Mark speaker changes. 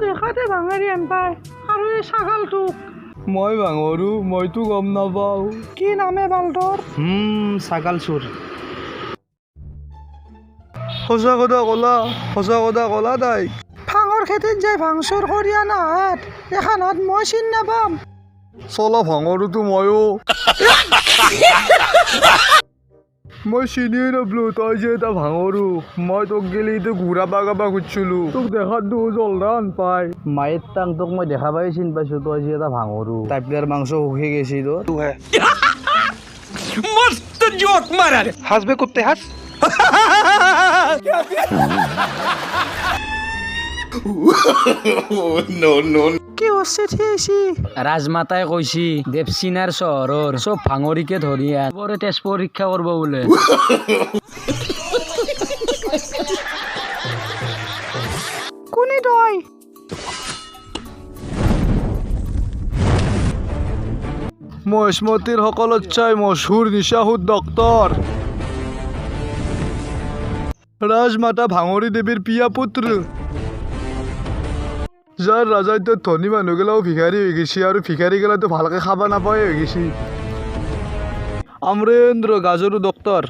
Speaker 1: দেখাতে ভাঙাৰি আন পায় আৰু এই ছাগালটোক
Speaker 2: মই ভাঙৰো মইতো গম নাপাওঁ
Speaker 1: কি নামে বালটোৰ
Speaker 2: ছাগাল চোৰ সঁচা কথা ক'লা তাইক
Speaker 1: ভাঙৰ খেতিত যাই ভাংচুৰ কৰি আনা হাত এখন হাত মই চিন নাপাম
Speaker 2: চলা ভাঙৰোতো ময়ো মই চিনিয়ে নাপলো তই যে এটা ভাঙৰো মই তোক গেলি এইটো ঘূৰা বাগাবা খুজিছিলোঁ তোক দেখাত দু জলদান পাই মায়ের টাং তোক মই দেখা পাই চিন পাইছো তই যে এটা ভাঙৰো টাইপলাৰ মাংস শুকি গেছি তো
Speaker 3: मस्त जोक मारा
Speaker 1: হাসবে করতে হাস
Speaker 3: नो नो
Speaker 1: কি হচ্ছে ঠিয়েছি
Speaker 4: রাজমাতাই কইছি দেবচিনার শহরের সব ভাঙরিকে ধরি পরে তেজ পরীক্ষা করব বলে
Speaker 1: কোনি তই
Speaker 2: মহিষ্মতিৰ সকলত চাই মশহুৰ নিশাহুদ ডক্তৰ ৰাজমাতা ভাঙৰি দেৱীৰ পিয়া পুত্ৰ যাৰ ৰাজাত্য ধনী মানুহগিলাও ভিখাৰী হৈ গৈছে আৰু ভিখাৰীগিলাতো ভালকে খাব নাপায় হৈ গৈছে অমৰেন্দ্ৰ গাজৰু ডক্তৰ